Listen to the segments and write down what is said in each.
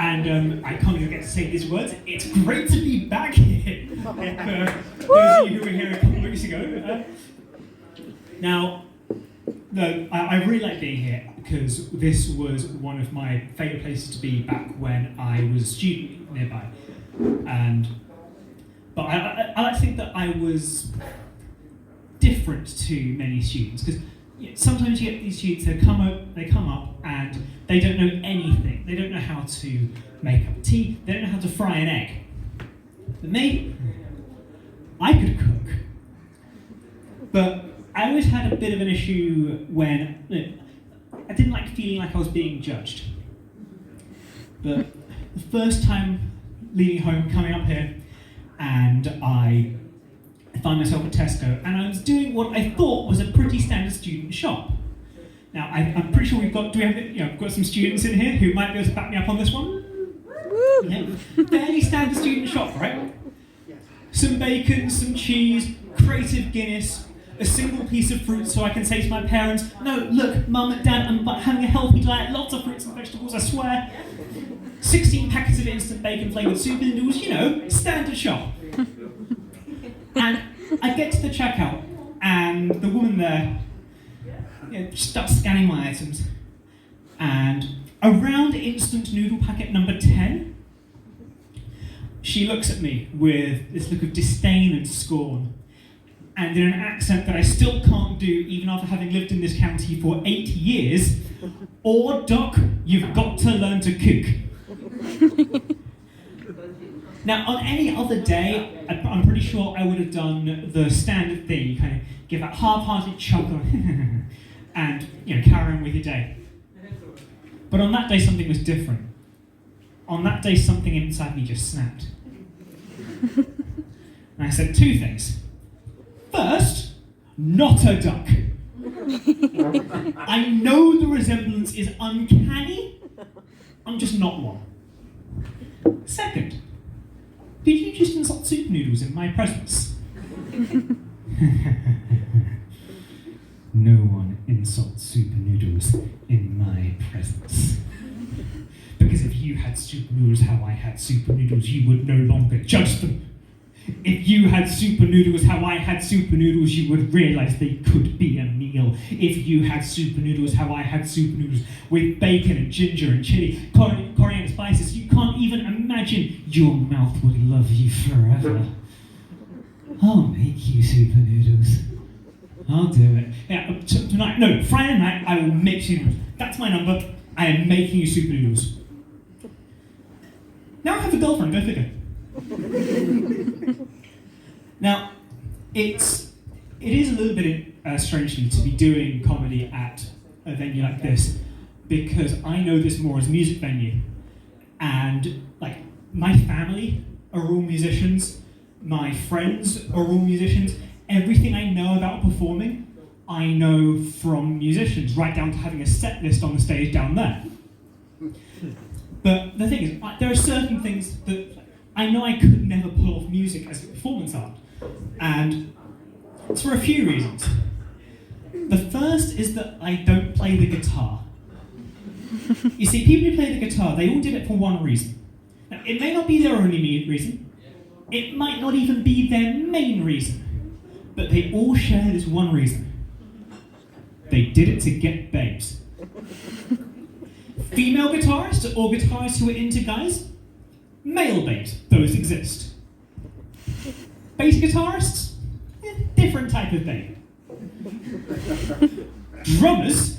And I can't even get to say these words. It's great to be back here. For those of you who were here a couple of weeks ago. Now, I really like being here because this was one of my favourite places to be back when I was a student nearby. But I like to think that I was different to many students, because sometimes you get these students that come up and they don't know anything. They don't know how to make up tea. They don't know how to fry an egg. But me, I could cook. But I always had a bit of an issue when I didn't like feeling like I was being judged. But the first time leaving home, coming up here, and I found myself at Tesco, and I was doing what I thought was a pretty standard student shop. Now, I'm pretty sure we've got some students in here who might be able to back me up on this one. Yeah. Fairly standard student shop, right? Some bacon, some cheese, creative Guinness, a single piece of fruit so I can say to my parents, no, look, Mum and Dad, I'm having a healthy diet, lots of fruits and vegetables, I swear. 16 packets of instant bacon flavoured soup noodles, standard shop. And I get to the checkout, and the woman there starts scanning my items, and around instant noodle packet number 10, she looks at me with this look of disdain and scorn, and in an accent that I still can't do even after having lived in this county for 8 years, "Or Doc, you've got to learn to cook." Now, on any other day, I'm pretty sure I would have done the standard thing. You kind of give that half-hearted chuckle and carry on with your day. But on that day, something was different. On that day, something inside me just snapped. And I said two things. First, not a duck. I know the resemblance is uncanny. I'm just not one. Second, did you just insult soup noodles in my presence? No one insults soup noodles in my presence. Because if you had soup noodles how I had soup noodles, you would no longer judge them. If you had super noodles how I had super noodles, you would realise they could be a meal. If you had super noodles how I had super noodles, with bacon and ginger and chilli, coriander spices, you can't even imagine. Your mouth would love you forever. I'll make you super noodles. I'll do it. Yeah, tonight, no, Friday night, I will make super noodles. That's my number. I am making you super noodles. Now I have a girlfriend, go figure. Now, it is a little bit strange for me to be doing comedy at a venue like this, because I know this more as a music venue, and my family are all musicians, my friends are all musicians. Everything I know about performing, I know from musicians, right down to having a set list on the stage down there. But the thing is, there are certain things that I know I could never pull off music as a performance art, and it's for a few reasons. The first is that I don't play the guitar. You see, people who play the guitar, they all did it for one reason. Now, it may not be their only reason, it might not even be their main reason, but they all share this one reason. They did it to get babes. Female guitarists or guitarists who are into guys? Male babes, those exist. Bass guitarists? Different type of babe. Drummers?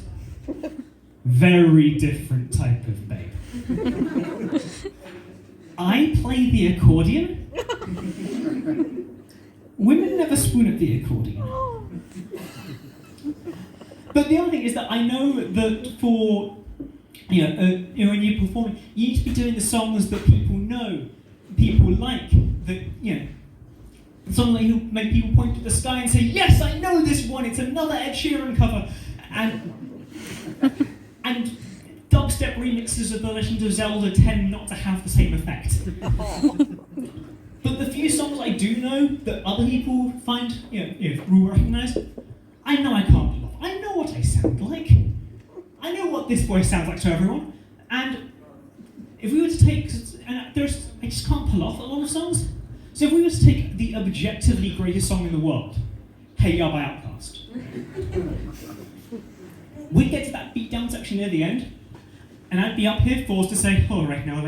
Very different type of babe. I play the accordion? Women never spoon at the accordion. But the other thing is that I know that for when you're performing, you need to be doing the songs that people know, people like, that, songs that make people point to the sky and say, yes, I know this one, it's another Ed Sheeran cover. And dubstep remixes of The Legend of Zelda tend not to have the same effect. But the few songs I do know that other people find, will recognise, I know I can't pull off. I know what I sound like. I know what this voice sounds like to everyone, and if we were to take, and I just can't pull off a lot of songs. So if we were to take the objectively greatest song in the world, Hey Ya by Outkast, we'd get to that beatdown section near the end, and I'd be up here forced to say, all right now,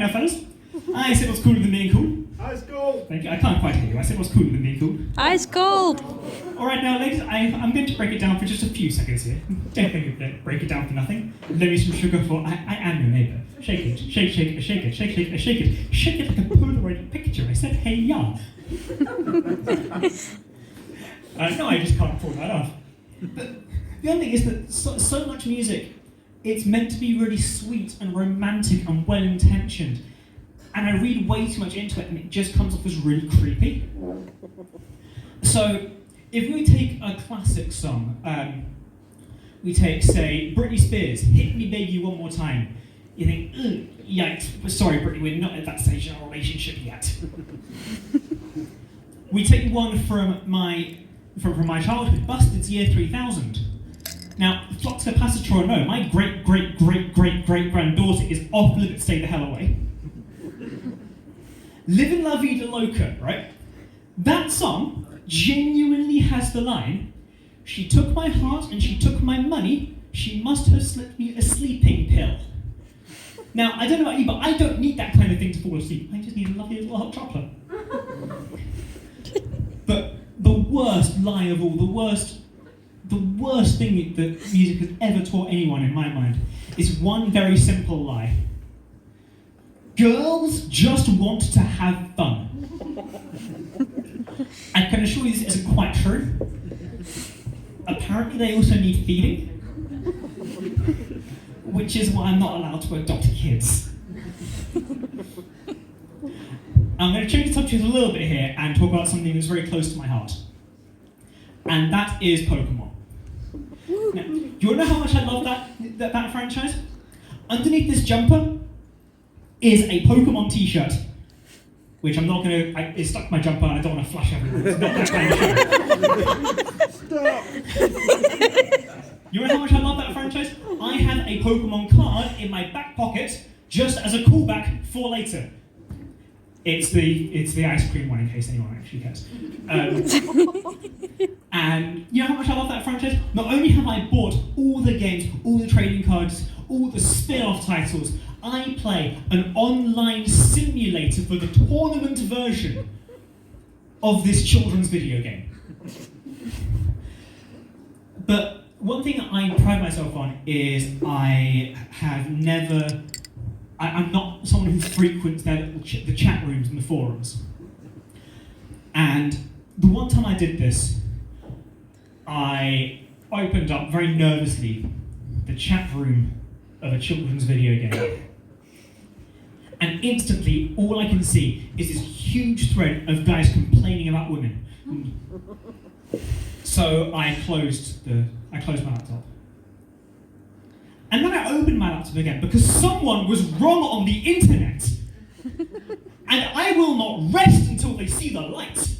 fellas. I said what's cooler than being cool. Ice cold. Thank you. I can't quite hear you. I said what's cooler than being cool. Ice cold. All right now, ladies, I'm going to break it down for just a few seconds here. Don't think of break it down for nothing. Let me some sugar for I am your neighbour. Shake it, shake, shake, shake it, shake it, shake it, shake it like a Polaroid picture. I said, hey ya. No, I just can't pull that off. But the other thing is that so much music, it's meant to be really sweet and romantic and well-intentioned. And I read way too much into it and it just comes off as really creepy. So, if we take a classic song, we take, say, Britney Spears, Hit Me Baby One More Time. You think, yikes, sorry Britney, we're not at that stage in our relationship yet. We take one from my childhood, Busted's Year 3000. Now, Flux Capacitor or no, my great-great-great-great-great-granddaughter is off limits, stay the hell away. Livin' La Vida Loca, right? That song genuinely has the line, she took my heart and she took my money, she must have slipped me a sleeping pill. Now, I don't know about you, but I don't need that kind of thing to fall asleep. I just need a lovely little hot chocolate. But the worst lie of all, the worst thing that music has ever taught anyone, in my mind, is one very simple lie. Girls just want to have fun. I can assure you this isn't quite true. Apparently they also need feeding, which is why I'm not allowed to adopt kids. I'm going to change the subject a little bit here and talk about something that's very close to my heart. And that is Pokemon. Now, do you want to know how much I love that franchise? Underneath this jumper is a Pokemon t-shirt, which I'm not going to, it's stuck to my jumper and I don't want to flash everywhere. It's not that kind of shirt. Stop! You know how much I love that franchise? I have a Pokemon card in my back pocket just as a callback for later. It's the ice cream one in case anyone actually cares. And you know how much I love that franchise? Not only have I bought all the games, all the trading cards, all the spin-off titles, I play an online simulator for the tournament version of this children's video game. But one thing that I pride myself on is I'm not someone who frequents the chat rooms and the forums. And the one time I did this, I opened up very nervously the chat room of a children's video game. And instantly, all I can see is this huge thread of guys complaining about women. So I closed my laptop. And then I opened my laptop again because someone was wrong on the internet. And I will not rest until they see the light.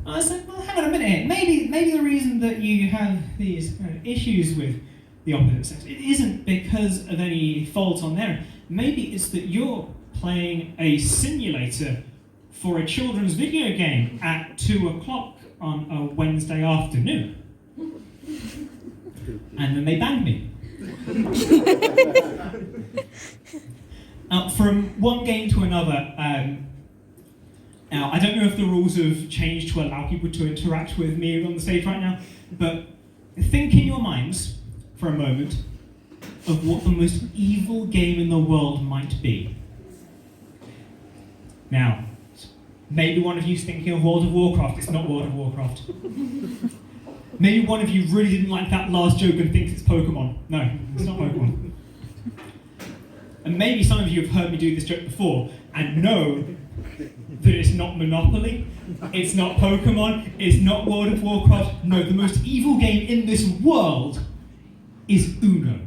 I was like, well, hang on a minute here. Maybe the reason that you have these issues with the opposite sex, it isn't because of any fault on their end. Maybe it's that you're playing a simulator for a children's video game at 2 o'clock on a Wednesday afternoon. And then they banned me. From one game to another, now I don't know if the rules have changed to allow people to interact with me on the stage right now, but think in your minds for a moment of what the most evil game in the world might be. Now, maybe one of you's thinking of World of Warcraft. It's not World of Warcraft. Maybe one of you really didn't like that last joke and thinks it's Pokemon. No, it's not Pokemon. And maybe some of you have heard me do this joke before and know that it's not Monopoly, it's not Pokemon, it's not World of Warcraft. No, the most evil game in this world is Uno.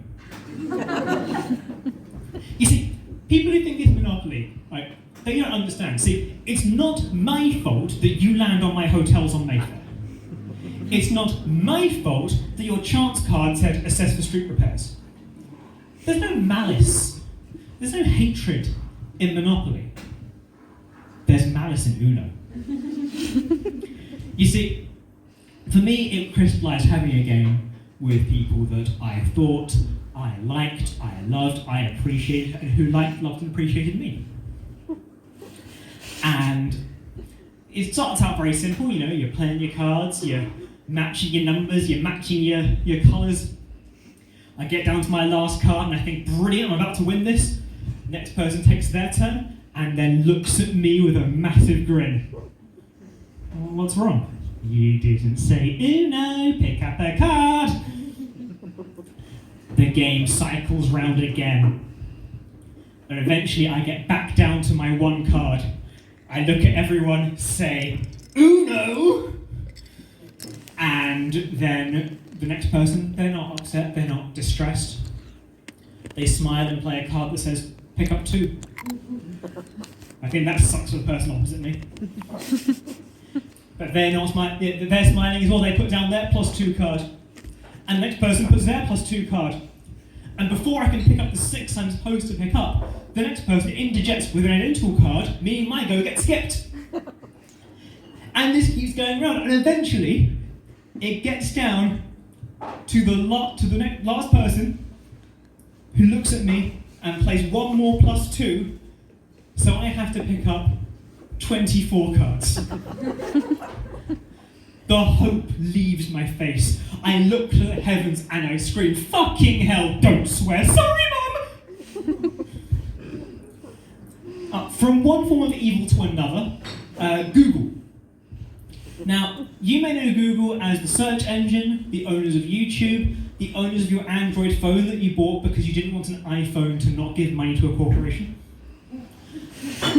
You see, people who think it's Monopoly, right, they don't understand. See, it's not my fault that you land on my hotels on Mayfair. It's not my fault that your chance card said assess for street repairs. There's no malice. There's no hatred in Monopoly. There's malice in Uno. You see, for me, it crystallised having a game with people that I thought I liked, I loved, I appreciated, and who liked, loved, and appreciated me. And it starts out very simple, you know, you're playing your cards, you're matching your numbers, you're matching your colours. I get down to my last card and I think, brilliant, I'm about to win this. Next person takes their turn and then looks at me with a massive grin. Well, what's wrong? You didn't say Uno, pick up a card. The game cycles round again. And eventually I get back down to my one card. I look at everyone, say, Uno! And then the next person, they're not upset, they're not distressed. They smile and play a card that says, pick up 2. I think that sucks for the person opposite me. But they're smiling as well, they put down their +2 card. And the next person puts their +2 card. And before I can pick up the 6 I'm supposed to pick up, the next person interjects with an identical card, meaning my go gets skipped. And this keeps going round, and eventually it gets down to the last person who looks at me and plays one more +2, so I have to pick up 24 cards. The hope leaves my face. I look to the heavens and I scream, fucking hell, don't swear, sorry mum! From one form of evil to another, Google. Now, you may know Google as the search engine, the owners of YouTube, the owners of your Android phone that you bought because you didn't want an iPhone to not give money to a corporation.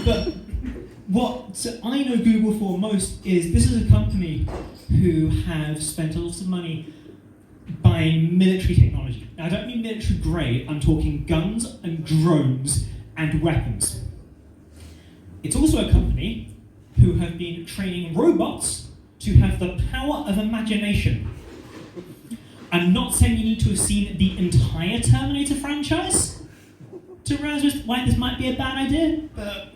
But what I know Google for most is this is a company who have spent a lot of money buying military technology. Now, I don't mean military grade, I'm talking guns and drones and weapons. It's also a company who have been training robots to have the power of imagination. I'm not saying you need to have seen the entire Terminator franchise to realize why this might be a bad idea, but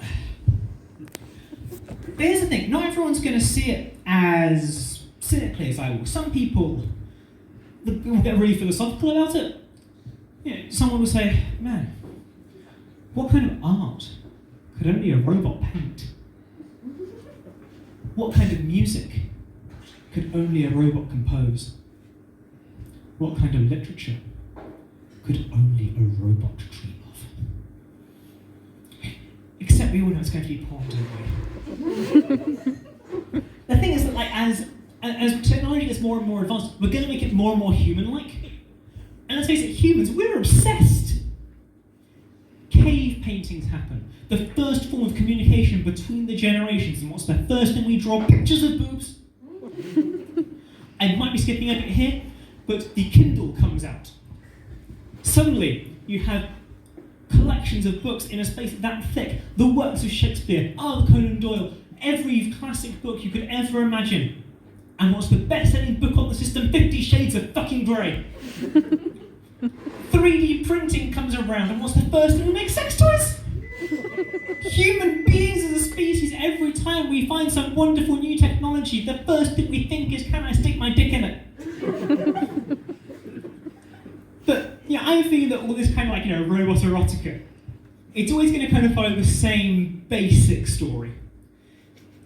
here's the thing, not everyone's going to see it as cynically as I will. Some people will get really philosophical about it. You know, someone will say, man, what kind of art could only a robot paint? What kind of music could only a robot compose? What kind of literature could only a robot dream of? Except we all know it's going to be porn, don't we? The thing is that, like, as technology gets more and more advanced, we're going to make it more and more human-like. And let's face it, humans, we're obsessed. Cave paintings happen. The first form of communication between the generations. And what's the first thing we draw? Pictures of boobs. I might be skipping a bit here, but the Kindle comes out. Suddenly, you have collections of books in a space that thick. The works of Shakespeare, Arthur Conan Doyle, every classic book you could ever imagine. And what's the best-selling book on the system? 50 Shades of fucking Grey. 3D printing comes around, and what's the first thing we make? Sex toys! Human beings as a species, every time we find some wonderful new technology, the first thing we think is, can I stick my dick in it? But, yeah, I have a feeling that all this kind of like, robot erotica, it's always going to kind of follow the same basic story.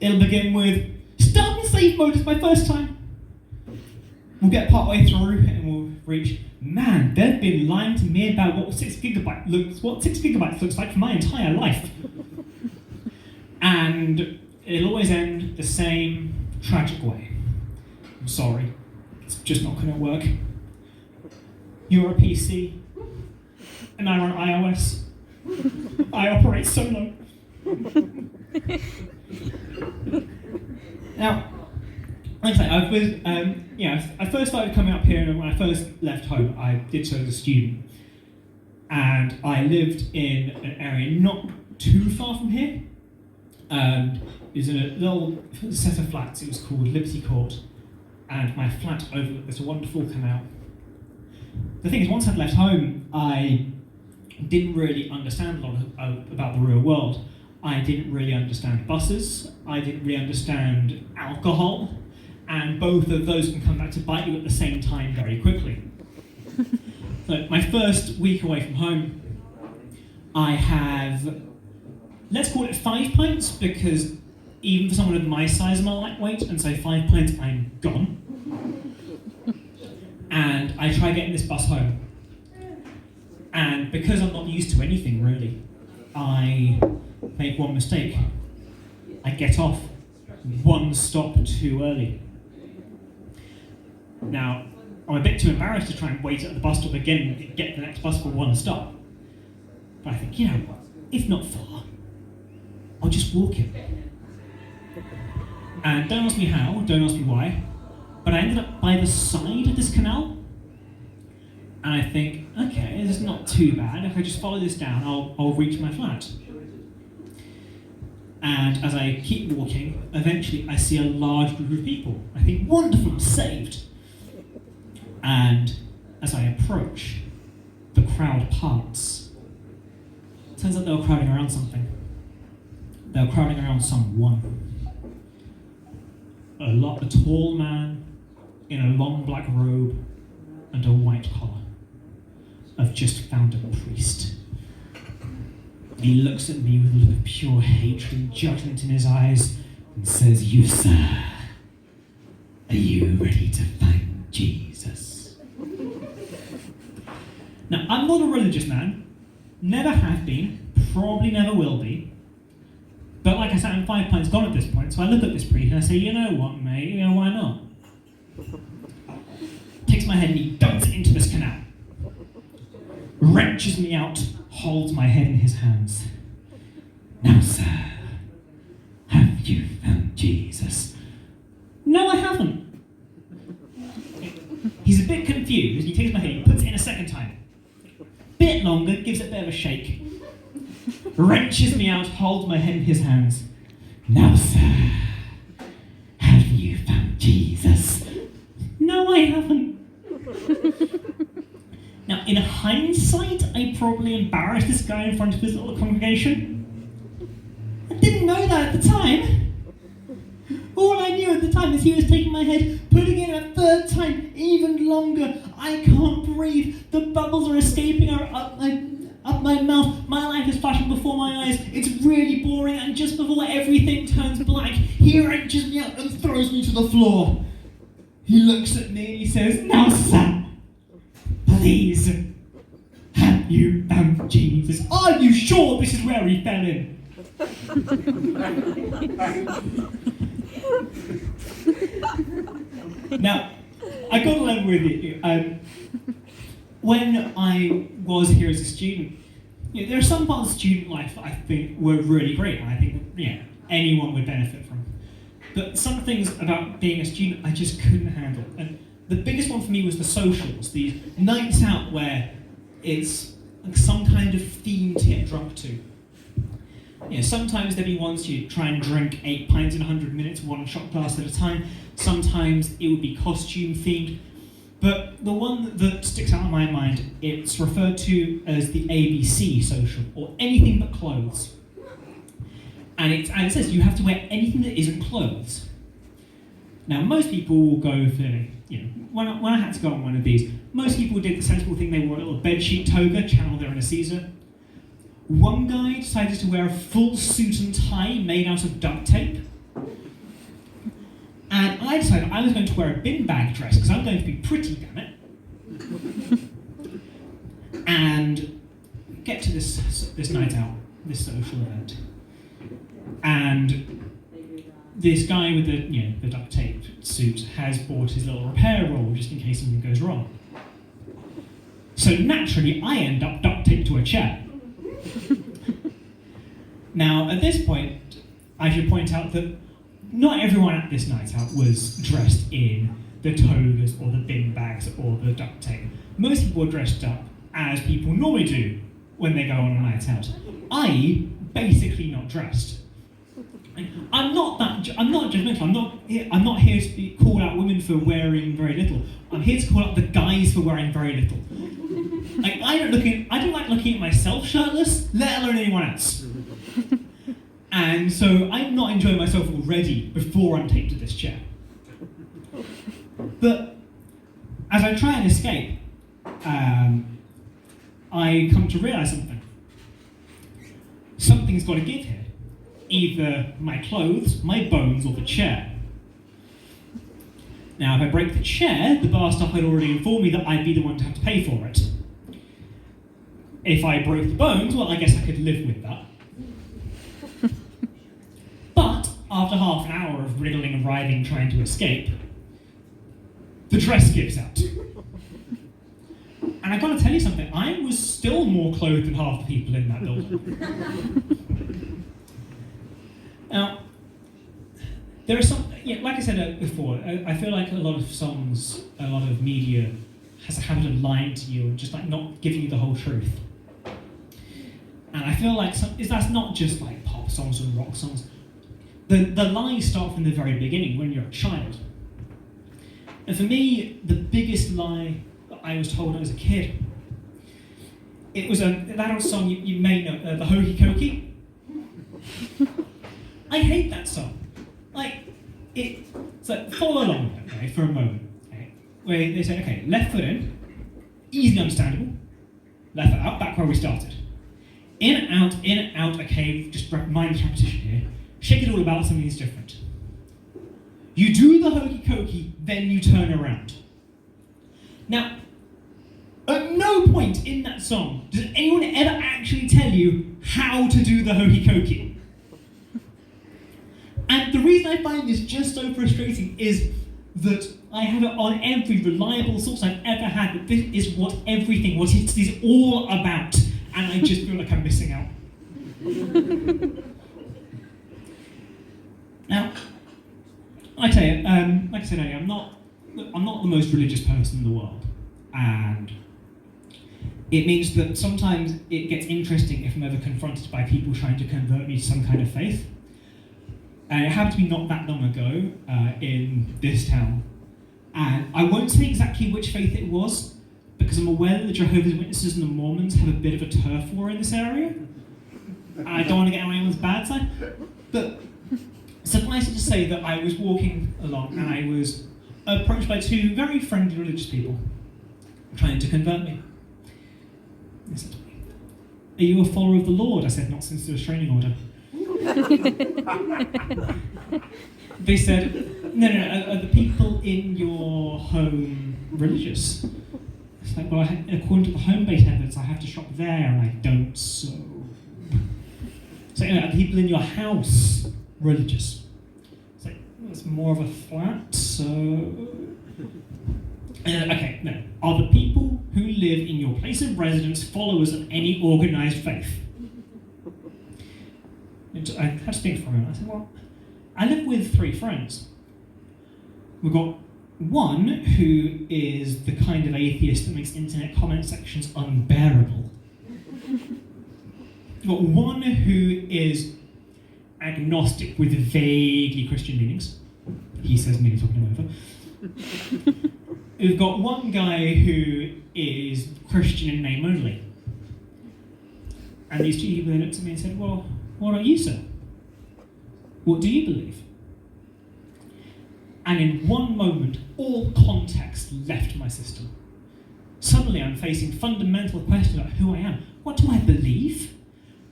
It'll begin with, start in save mode is my first time. We'll get partway through and we'll reach, man, they've been lying to me about what 6 gigabytes looks like for my entire life. And it'll always end the same tragic way. I'm sorry, it's just not going to work. You're a PC, and I run iOS. I operate solo. Now, like I say, I first started coming up here, and when I first left home, I did so as a student. And I lived in an area not too far from here. It was in a little set of flats. It was called Liberty Court. And my flat overlooked this wonderful canal. The thing is, once I'd left home, I didn't really understand a lot about the real world. I didn't really understand buses, I didn't really understand alcohol, and both of those can come back to bite you at the same time very quickly. So my first week away from home, I have, let's call it 5 pints, because even for someone of my size, I'm a lightweight, and so 5 pints, I'm gone. And I try getting this bus home. And because I'm not used to anything really, I make one mistake. I get off 1 stop too early. Now, I'm a bit too embarrassed to try and wait at the bus stop again and get the next bus for 1 stop. But I think, you know what, it's not far. I'll just walk it. And don't ask me how, don't ask me why, but I ended up by the side of this canal. And I think, okay, this is not too bad. If I just follow this down, I'll reach my flat. And as I keep walking, eventually I see a large group of people. I think, wonderful, I'm saved. And as I approach, the crowd parts. Turns out they were crowding around something. They were crowding around someone. A tall man in a long black robe and a white collar. I've just found a priest. He looks at me with a look of pure hatred and judgment in his eyes and says, "You, sir, are you ready to find Jesus?" Now, I'm not a religious man, never have been, probably never will be. But like I said, I'm 5 pints gone at this point, so I look at this priest and I say, "You know what, mate, you know, why not?" Takes my head and he dumps it into this canal. Wrenches me out, holds my head in his hands. "Now, sir, have you found Jesus?" "No, I haven't." He's a bit confused, he takes my head, he puts it in a second time. Bit longer, gives it a bit of a shake. Wrenches me out, holds my head in his hands. "Now, sir, have you found Jesus?" "No, I haven't." Now, in hindsight, I probably embarrassed this guy in front of his little congregation. I didn't know that at the time. All I knew at the time is he was taking my head, putting it a third time, even longer. I can't breathe. The bubbles are escaping up my mouth. My life is flashing before my eyes. It's really boring, and just before everything turns black, he wrenches me out and throws me to the floor. He looks at me and he says, "Now, son, please, have you found Jesus? Are you sure this is where he fell in?" Now, I got to level with you. When I was here as a student, you know, there are some parts of student life that I think were really great, and I think anyone would benefit from. But some things about being a student I just couldn't handle. And the biggest one for me was the socials, these nights out where it's like some kind of theme to get drunk to. You know, sometimes there'd be ones you try and drink 8 pints in 100 minutes, 1 shot glass at a time. Sometimes it would be costume themed. But the one that sticks out in my mind, it's referred to as the ABC social, or anything but clothes. And it says you have to wear anything that isn't clothes. Now, most people will go for, when I had to go on one of these, most people did the sensible thing, they wore a little bedsheet toga, channel there in a Caesar. One guy decided to wear a full suit and tie made out of duct tape. And I decided I was going to wear a bin bag dress, because I'm going to be pretty, damn it. And get to this night out, this social event. And this guy with the duct tape suit has bought his little repair roll just in case something goes wrong. So naturally, I end up duct taped to a chair. Now, at this point, I should point out that not everyone at this night out was dressed in the togas or the bin bags or the duct tape. Most people were dressed up as people normally do when they go on a night out, i.e., basically not dressed. I'm not judgmental. I'm not here to call out women for wearing very little. I'm here to call out the guys for wearing very little. Like, I don't like looking at myself shirtless, let alone anyone else. And so I'm not enjoying myself already before I'm taped to this chair. But as I try and escape, I come to realise something. Something's got to give here. Either my clothes, my bones, or the chair. Now, if I break the chair, the bar staff had already informed me that I'd be the one to have to pay for it. If I broke the bones, well, I guess I could live with that. But after half an hour of wriggling and writhing trying to escape, the dress gives out. And I've got to tell you something, I was still more clothed than half the people in that building. Now, there are some, like I said before, I feel like a lot of songs, a lot of media has a habit of lying to you and just like not giving you the whole truth. And I feel like that's not just like pop songs and rock songs. The lies start from the very beginning when you're a child. And for me, the biggest lie that I was told when I was a kid, it was that old song you may know, the Hokey Cokey. I hate that song. So follow along with it, okay, for a moment. Okay, where they say, okay, left foot in, easily understandable. Left foot out, back where we started. In and out, okay, just mindless repetition here. Shake it all about, something's different. You do the Hokey Cokey, then you turn around. Now, at no point in that song does anyone ever actually tell you how to do the Hokey Cokey. And the reason I find this just so frustrating is that I have it on every reliable source I've ever had that this is what it is all about, and I just feel like I'm missing out. Now, like I said earlier, I'm not the most religious person in the world, and it means that sometimes it gets interesting if I'm ever confronted by people trying to convert me to some kind of faith. And it happened to be not that long ago in this town. And I won't say exactly which faith it was, because I'm aware that the Jehovah's Witnesses and the Mormons have a bit of a turf war in this area. And I don't want to get on anyone's bad side. But suffice it to say that I was walking along and I was approached by two very friendly religious people trying to convert me. They said to me, "Are you a follower of the Lord?" I said, "Not since the restraining order." They said, no, are the people in your home religious? It's like, well, according to the home-based evidence, I have to shop there, and I don't, so... So, are the people in your house religious? It's like, well, it's more of a flat, so... Okay, no. Are the people who live in your place of residence followers of any organised faith? I had to think for a minute. I said, well, I live with 3 friends. We've got one who is the kind of atheist that makes internet comment sections unbearable. We've got one who is agnostic with vaguely Christian leanings. He says, me talking him over. We've got one guy who is Christian in name only. And these 2 people, they looked at me and said, well, what are you, sir? What do you believe? And in one moment, all context left my system. Suddenly I'm facing fundamental questions about who I am. What do I believe?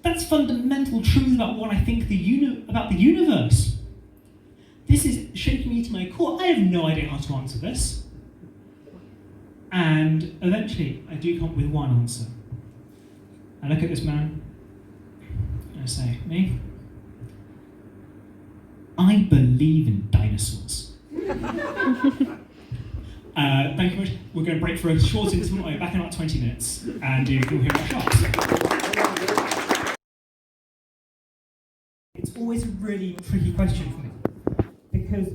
That's fundamental truth about what I think about the universe. This is shaking me to my core. I have no idea how to answer this. And eventually, I do come up with one answer. I look at this man, and I say, me? I believe in dinosaurs. Thank you very much. We're going to break for a short interval. I'll be back in about 20 minutes, and you'll hear our shots. It's always a really tricky question for me, because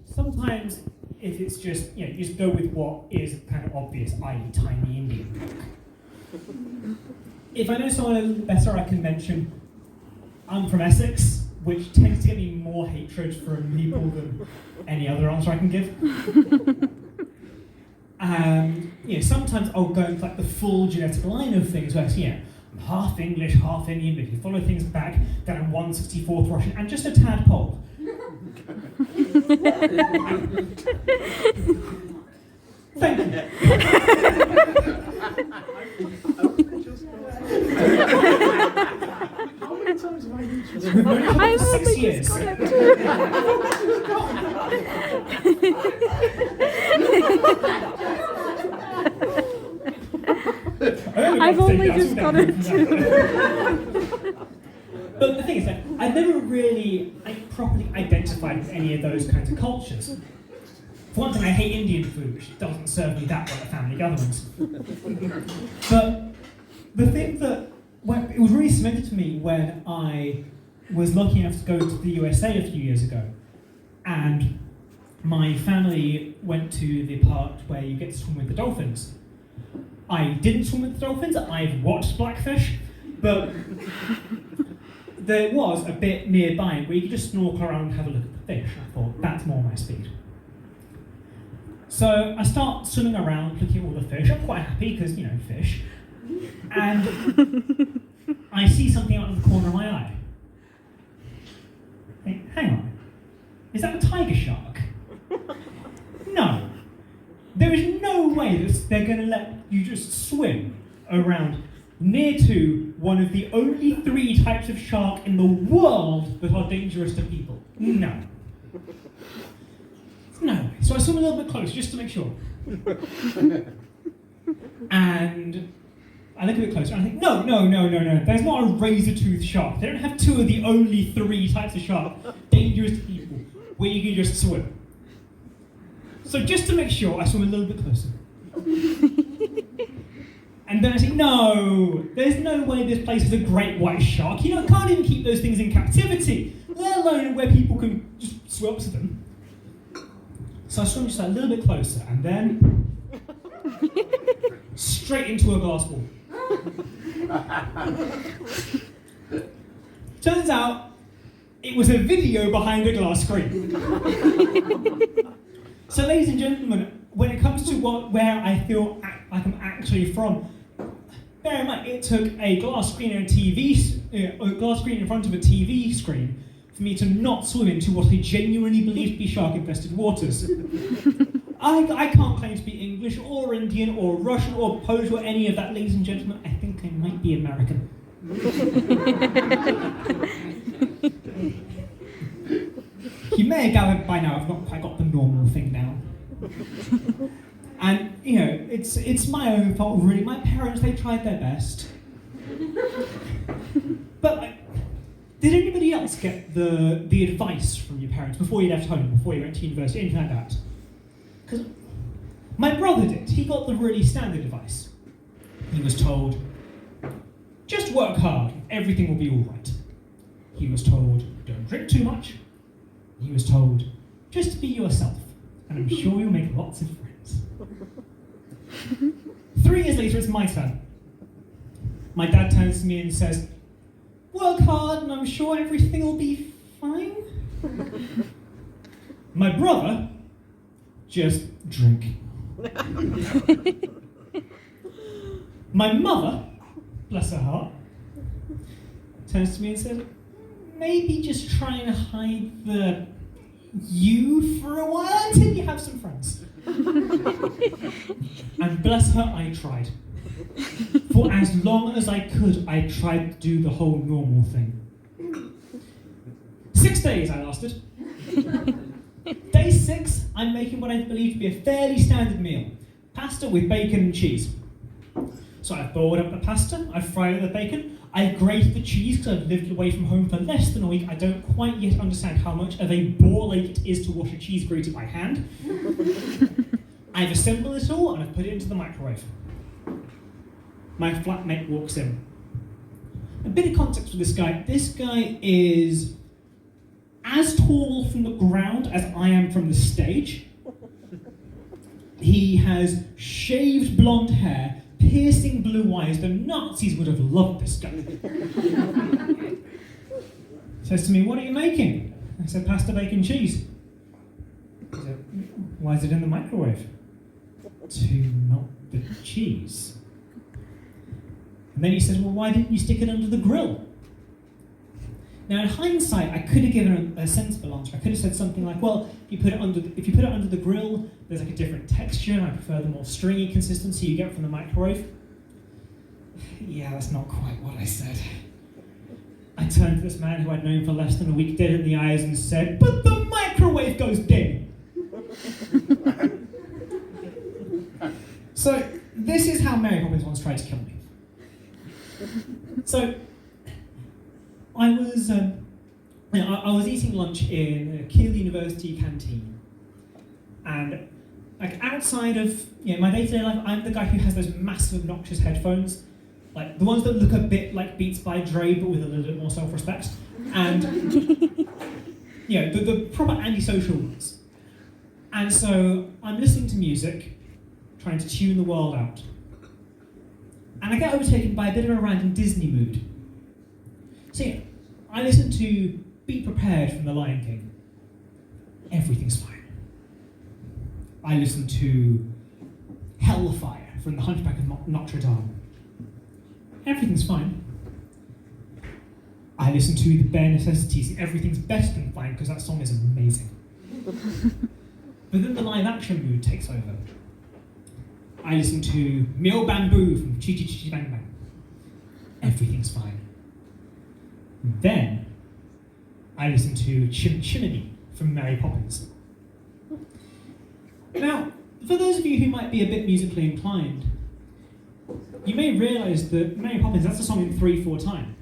sometimes if it's just, you just go with what is kind of obvious, i.e. tiny Indian. If I know someone a little better, I can mention I'm from Essex, which tends to get me more hatred from people than any other answer I can give. sometimes I'll go into like the full genetic line of things where, I'm half English, half Indian, but if you follow things back, then I'm 1/64th Russian and just a tadpole. Thank you. How many times have I mentioned I've 6 only years. just got it I've only just got it too. But the thing is that I've never really properly identified with any of those kinds of cultures. For one thing, I hate Indian food, which doesn't serve me that well at family gatherings. But the thing that it was really cemented to me when I was lucky enough to go to the USA a few years ago, and my family went to the part where you get to swim with the dolphins. I didn't swim with the dolphins, I've watched Blackfish, but there was a bit nearby where you could just snorkel around and have a look at the fish. I thought, that's more my speed. So I start swimming around, looking at all the fish. I'm quite happy because, fish. And I see something out of the corner of my eye. I think, hang on, is that a tiger shark? No. There is no way that they're going to let you just swim around near to one of the only 3 types of shark in the world that are dangerous to people. No. No. So I swim a little bit closer just to make sure. And I look a bit closer and I think, no. There's not a razor-toothed shark. They don't have 2 of the only 3 types of shark dangerous to people where you can just swim. So just to make sure, I swim a little bit closer. And then I say, no, there's no way this place is a great white shark. Can't even keep those things in captivity, let alone where people can just swim up to them. So I swim just a little bit closer, and then straight into a glass wall. Turns out, it was a video behind a glass screen. So ladies and gentlemen, when it comes to where I feel like I'm actually from, bear in mind it took a glass screen and a glass screen in front of a TV screen for me to not swim into what I genuinely believe to be shark-infested waters. I can't claim to be English or Indian or Russian or Polish or any of that, ladies and gentlemen. I think I might be American. You may have gathered by now I've not quite got the normal thing now. And, it's my own fault, really. My parents, they tried their best. But, did anybody else get the advice from your parents before you left home, before you went to university, anything like that? Because my brother did. He got the really standard advice. He was told, just work hard, everything will be all right. He was told, don't drink too much. He was told, just be yourself, and I'm sure you'll make lots of friends. 3 years later, it's my turn. My dad turns to me and says, work hard, and I'm sure everything will be fine. My brother, just drink. My mother, bless her heart, turns to me and says, maybe just try and hide the you for a while until you have some friends. And bless her, I tried. For as long as I could, I tried to do the whole normal thing. 6 days I lasted. Day 6, I'm making what I believe to be a fairly standard meal. Pasta with bacon and cheese. So I've boiled up the pasta, I've fried up the bacon, I've grated the cheese because I've lived away from home for less than a week. I don't quite yet understand how much of a ball ache it is to wash a cheese grater by hand. I've assembled it all and I've put it into the microwave. My flatmate walks in. A bit of context for this guy. This guy is as tall from the ground as I am from the stage. He has shaved blonde hair, piercing blue eyes. The Nazis would have loved this guy. Says to me, what are you making? I said, pasta, bacon, cheese. He said, why is it in the microwave? to melt the cheese. And then he said, well, why didn't you stick it under the grill? Now, in hindsight, I could have given a sensible answer. I could have said something like, well, if you put it under the grill, there's like a different texture, and I prefer the more stringy consistency you get from the microwave. Yeah, that's not quite what I said. I turned to this man who I'd known for less than a week dead in the eyes and said, but the microwave goes dim! So, this is how Mary Poppins once tried to kill me. So, I was eating lunch in a Keele University canteen, and like outside of my day-to-day life, I'm the guy who has those massive obnoxious headphones, like the ones that look a bit like Beats by Dre but with a little bit more self-respect, and the proper antisocial ones. And so I'm listening to music, trying to tune the world out, and I get overtaken by a bit of a random Disney mood. So yeah, I listen to Be Prepared from The Lion King. Everything's fine. I listen to Hellfire from The Hunchback of Notre Dame. Everything's fine. I listen to The Bare Necessities. Everything's better than fine because that song is amazing. But then the live action mood takes over. I listen to Mio Bamboo from Chi Chi Chi Bang Bang. Everything's fine. Then I listen to Chim Chimney from Mary Poppins. Now, for those of you who might be a bit musically inclined, you may realise that Mary Poppins, that's a song in 3/4 time.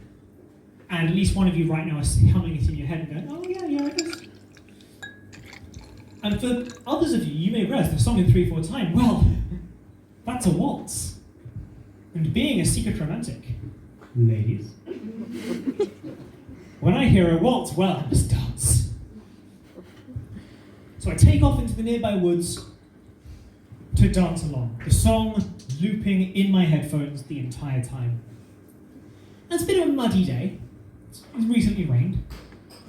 And at least one of you right now is humming it in your head and going, oh yeah, I guess. And for others of you, you may realise the song in 3/4 time, well, that's a waltz. And being a secret romantic, ladies, when I hear a waltz, well, I must dance. So I take off into the nearby woods to dance along, the song looping in my headphones the entire time. And it's a bit of a muddy day. It's recently rained.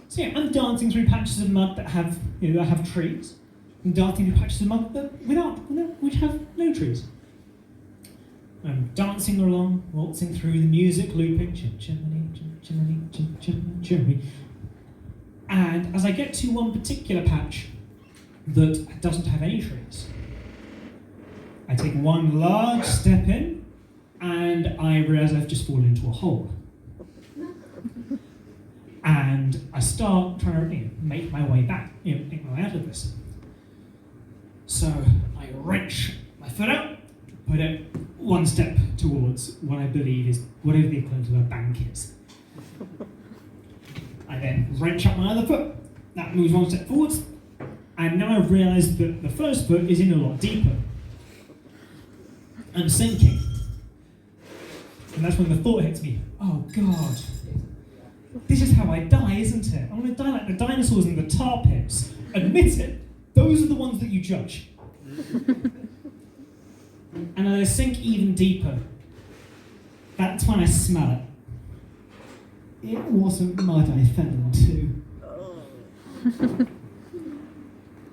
So yeah, I'm dancing through patches of mud that have trees, and dancing through patches of mud which have no trees. I'm dancing along, waltzing through the music, looping, chim chimney, chim chimney, chim chim chimney. And as I get to one particular patch that doesn't have any trees, I take one large step in, and I realise I've just fallen into a hole. And I start trying to make my way back, make my way out of this. So I wrench my foot out, put it one step towards what I believe is whatever the equivalent of a bank is. I then wrench up my other foot, that moves one step forwards, and now I've realised that the first foot is in a lot deeper. I'm sinking. And that's when the thought hits me, oh God, this is how I die, isn't it? I want to die like the dinosaurs in the tar pits. Admit it, those are the ones that you judge. And as I sink even deeper, that's when I smell it. It wasn't mud I fell into.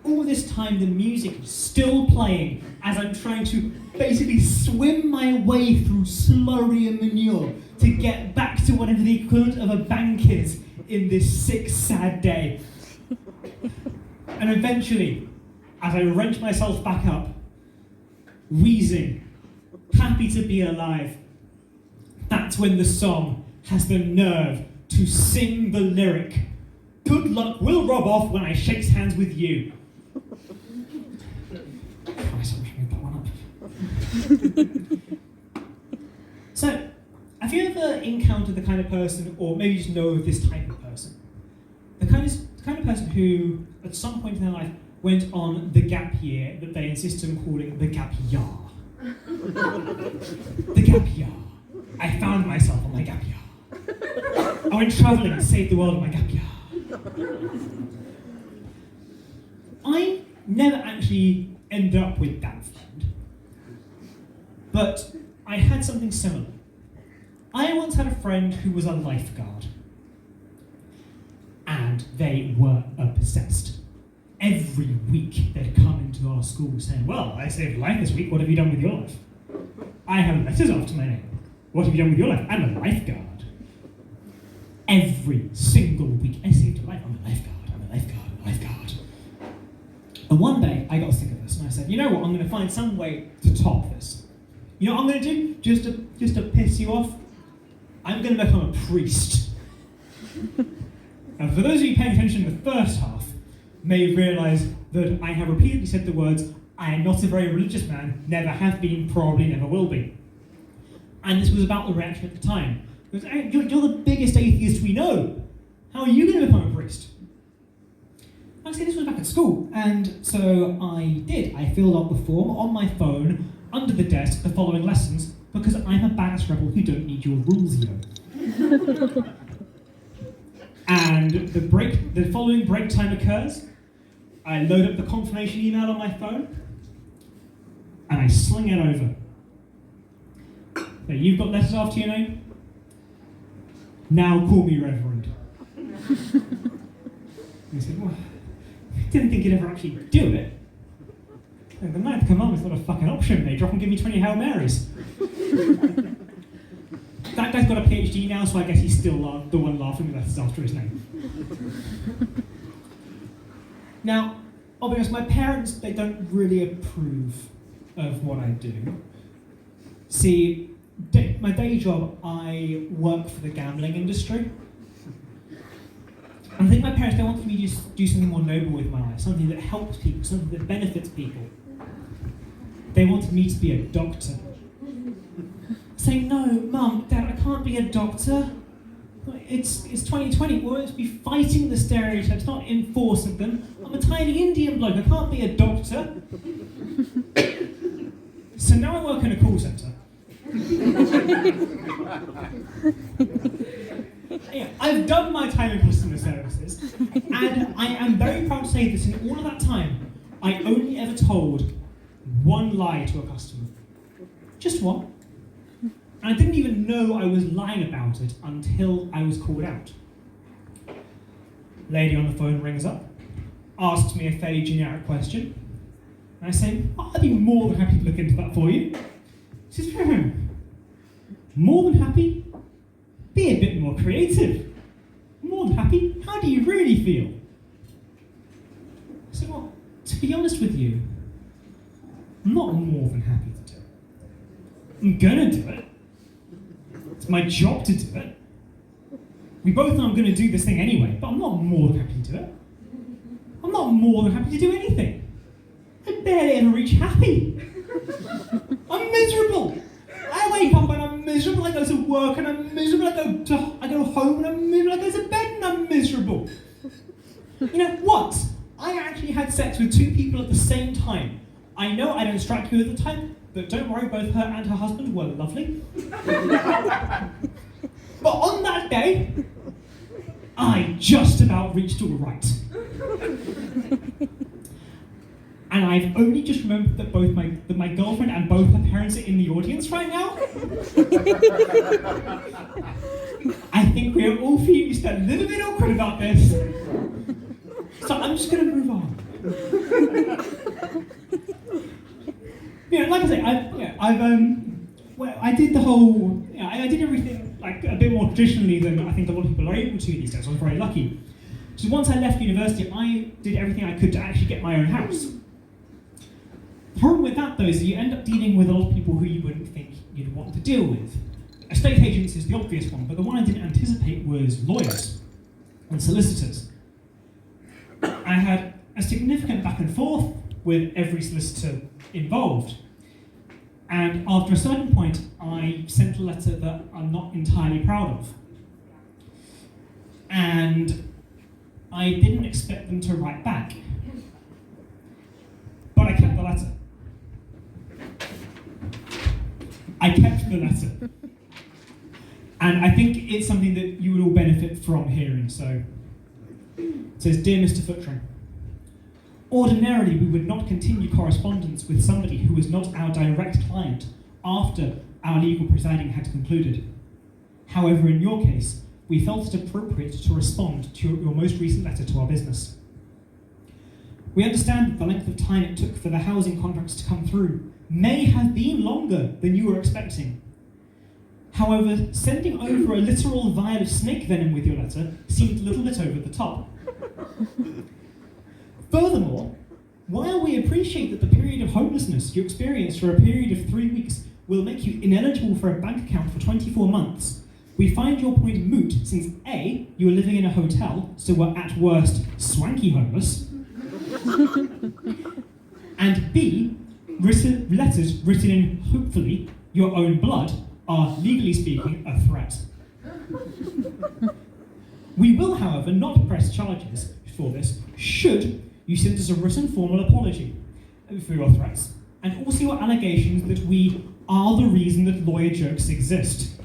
All this time the music is still playing as I'm trying to basically swim my way through slurry and manure to get back to whatever the equivalent of a bank is in this sick, sad day. And eventually, as I wrench myself back up, wheezing, happy to be alive, that's when the song has the nerve to sing the lyric, "Good luck will rub off when I shakes hands with you." Christ, I wish I made that one up. So, have you ever encountered the kind of person, or maybe you just know of this type of person? The kind of person who, at some point in their life, went on the gap year that they insist on calling the gap year. The gap year. I found myself on my gap year. I went travelling and saved the world on my gap year. I never actually ended up with that friend, but I had something similar. I once had a friend who was a lifeguard, and they were obsessed. every week they'd come into our school saying, well, I saved a life this week, what have you done with your life? I have letters after my name. What have you done with your life? I'm a lifeguard. Every single week, I saved a life. I'm a lifeguard, I'm a lifeguard, I'm a lifeguard. And one day, I got sick of this, and I said, you know what, I'm going to find some way to top this. You know what I'm going to do? Just to piss you off? I'm going to become a priest. And for those of you paying attention to the first half, may realise that I have repeatedly said the words, I am not a very religious man, never have been, probably never will be. And this was about the reaction at the time. It was, you're the biggest atheist we know. How are you going to become a priest? Like I said, this was back at school, and so I did. I filled out the form on my phone, under the desk, the following lessons, because I'm a badass rebel who don't need your rules, you know. And the following break time occurs. I load up the confirmation email on my phone, and I sling it over. So you've got letters after your name? Now call me Reverend. I said, well, I didn't think you'd ever actually do it. And the ninth commandment's not a fucking option, they drop and give me 20 Hail Marys. That guy's got a PhD now, so I guess he's still the one laughing with letters after his name. Now, I'll be honest, my parents, they don't really approve of what I do. See, my day job, I work for the gambling industry. And I think my parents, they wanted me to just do something more noble with my life, something that helps people, something that benefits people. They wanted me to be a doctor. Saying, no, Mum, Dad, I can't be a doctor. It's 2020, we're meant to be fighting the stereotypes, not enforcing them. I'm a tiny Indian bloke, I can't be a doctor. So now I work in a call centre. Yeah, I've done my time in customer services, and I am very proud to say that in all of that time, I only ever told one lie to a customer. Just one. And I didn't even know I was lying about it until I was called out. Lady on the phone rings up, asks me a fairly generic question, and I say, I'd be more than happy to look into that for you. She says, more than happy? Be a bit more creative. More than happy? How do you really feel? I said, well, to be honest with you, I'm not more than happy to do it. I'm gonna do it. It's my job to do it. We both know I'm going to do this thing anyway, but I'm not more than happy to do it. I'm not more than happy to do anything. I barely ever reach happy. I'm miserable. I wake up and I'm miserable. I go to work and I'm miserable. I go home and I'm miserable. I go to bed and I'm miserable. You know what? I actually had sex with 2 people at the same time. I know I don't strike you at the time, but don't worry, both her and her husband were lovely. But on that day, I just about reached all right. And I've only just remembered that my girlfriend and both her parents are in the audience right now. I think we are all feeling just a little bit awkward about this. So I'm just going to move on. You know, like I say, I did the whole, I did everything like a bit more traditionally than I think a lot of people are able to these days. I was very lucky. So once I left university, I did everything I could to actually get my own house. The problem with that, though, is that you end up dealing with a lot of people who you wouldn't think you'd want to deal with. Estate agents is the obvious one, but the one I didn't anticipate was lawyers and solicitors. I had a significant back and forth with every solicitor involved. And after a certain point, I sent a letter that I'm not entirely proud of. And I didn't expect them to write back. But I kept the letter. I kept the letter. And I think it's something that you would all benefit from hearing. So it says, Dear Mr. Footring, ordinarily we would not continue correspondence with somebody who was not our direct client after our legal proceeding had concluded. However, in your case, we felt it appropriate to respond to your most recent letter to our business. We understand that the length of time it took for the housing contracts to come through may have been longer than you were expecting. However, sending over a literal vial of snake venom with your letter seemed a little bit over the top. Furthermore, while we appreciate that the period of homelessness you experienced for a period of 3 weeks will make you ineligible for a bank account for 24 months, we find your point moot since A, you are living in a hotel, so we're at worst swanky homeless, and B, letters written in, hopefully, your own blood are, legally speaking, a threat. We will, however, not press charges for this, should you send us a written formal apology for your threats, and also your allegations that we are the reason that lawyer jokes exist.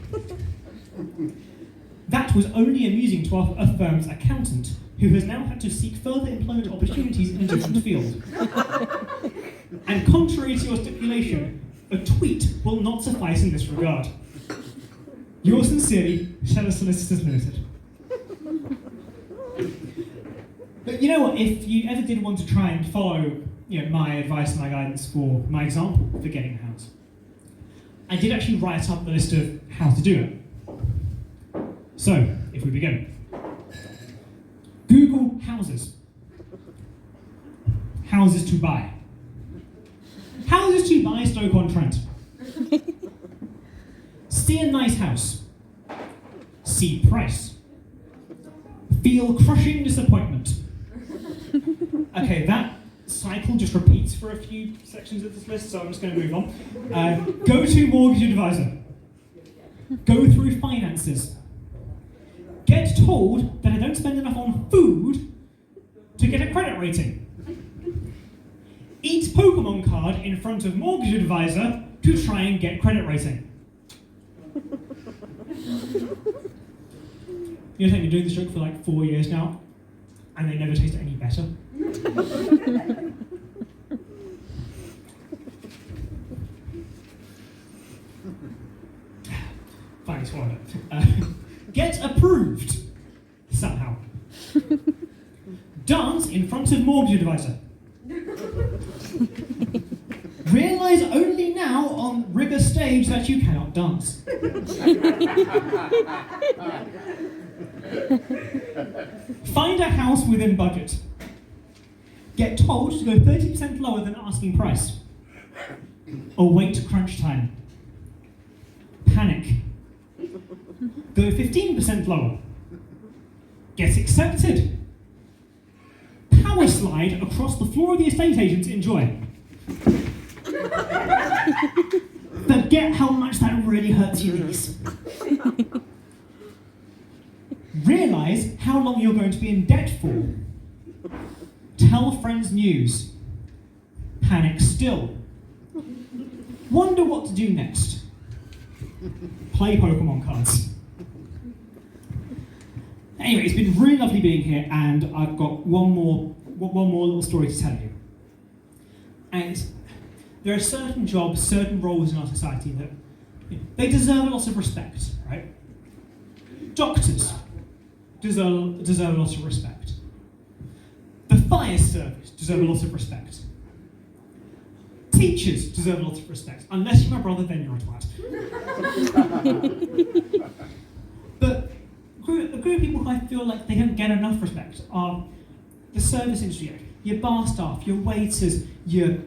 That was only amusing to our firm's accountant, who has now had to seek further employment opportunities in a different field. And contrary to your stipulation, a tweet will not suffice in this regard. Yours sincerely, Sheller Solicitors Limited. But you know what, if you ever did want to try and follow my advice and my guidance for my example for getting a house, I did actually write up the list of how to do it. So, if we begin. Google houses. Houses to buy. Houses to buy Stoke-on-Trent. See a nice house. See price. Feel crushing disappointment. Okay, that cycle just repeats for a few sections of this list, so I'm just going to move on. Go to mortgage advisor. Go through finances. Get told that I don't spend enough on food to get a credit rating. Eat Pokemon card in front of mortgage advisor to try and get credit rating. You know, I've been doing this joke for like 4 years now, and they never taste any better. Fine, swallow it. Get approved, somehow. Dance in front of mortgage advisor. Realise only now on rigor stage that you cannot dance. Find a house within budget. Get told to go 30% lower than asking price. Await crunch time. Panic. Go 15% lower. Get accepted. Power slide across the floor of the estate agent. Enjoy. Forget how much that really hurts your knees. Realise how long you're going to be in debt for. Tell friends news. Panic still. Wonder what to do next. Play Pokemon cards. Anyway, it's been really lovely being here, and I've got one more little story to tell you. And there are certain jobs, certain roles in our society that they deserve a lot of respect, right? Doctors deserve a lot of respect. The fire service deserve a lot of respect. Teachers deserve a lot of respect. Unless you're my brother, then you're a twat. But a group of people who I feel like they don't get enough respect are the service industry, your bar staff, your waiters, your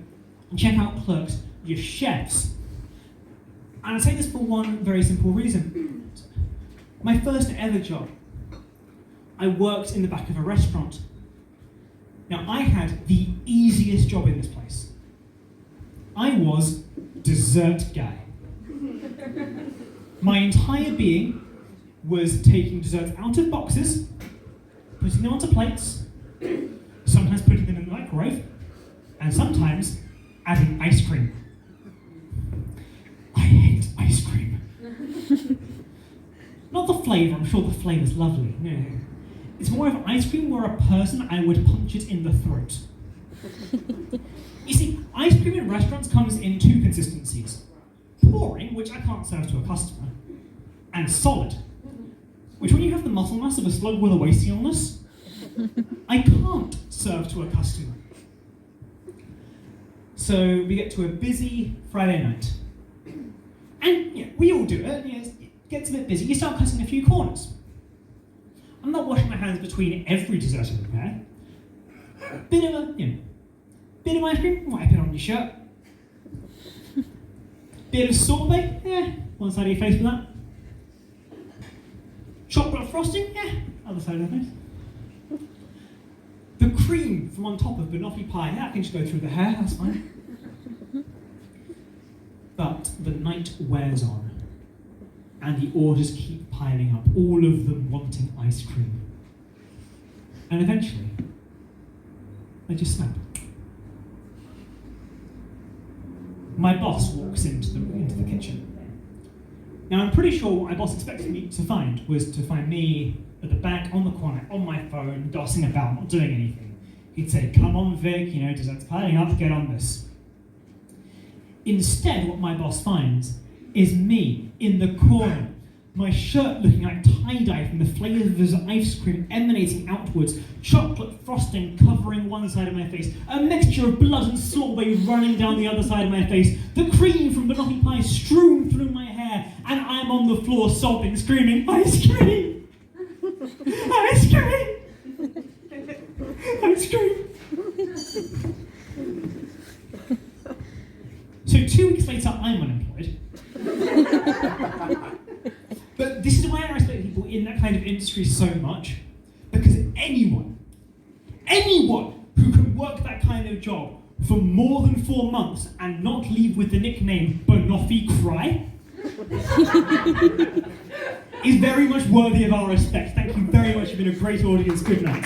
checkout clerks, your chefs. And I say this for one very simple reason. My first ever job, I worked in the back of a restaurant. Now, I had the easiest job in this place. I was dessert guy. My entire being was taking desserts out of boxes, putting them onto plates, sometimes putting them in the microwave, and sometimes adding ice cream. I hate ice cream. Not the flavour, I'm sure the flavour's lovely. No. It's more of ice cream were a person, I would punch it in the throat. You see, ice cream in restaurants comes in two consistencies. Pouring, which I can't serve to a customer, and solid, which when you have the muscle mass of a slug with a wasting illness, I can't serve to a customer. So we get to a busy Friday night. And we all do it. It gets a bit busy. You start cutting a few corners. I'm not washing my hands between every dessert I prepare. Bit of ice cream, wipe it on your shirt. Bit of sorbet, one side of your face with that. Chocolate frosting, other side of the face. The cream from on top of banoffee pie, that can just go through the hair, that's fine. But the night wears on, and the orders keep piling up, all of them wanting ice cream. And eventually, they just snap. My boss walks into the kitchen. Now, I'm pretty sure what my boss expected me to find was to find me at the back, on the corner, on my phone, dossing about, not doing anything. He'd say, "Come on, Vic, dessert's piling up, get on this." Instead, what my boss finds is me in the corner, my shirt looking like tie-dye from the flavours of ice cream emanating outwards, chocolate frosting covering one side of my face, a mixture of blood and sorbet running down the other side of my face, the cream from banoffee pie strewn through my hair, and I'm on the floor sobbing, screaming, "Ice cream! Ice cream! Ice cream!" So 2 weeks later, I'm unemployed. But this is why I respect people in that kind of industry so much, because anyone who can work that kind of job for more than 4 months and not leave with the nickname Banoffee Cry is very much worthy of our respect. Thank you very much. You've been a great audience. Good night.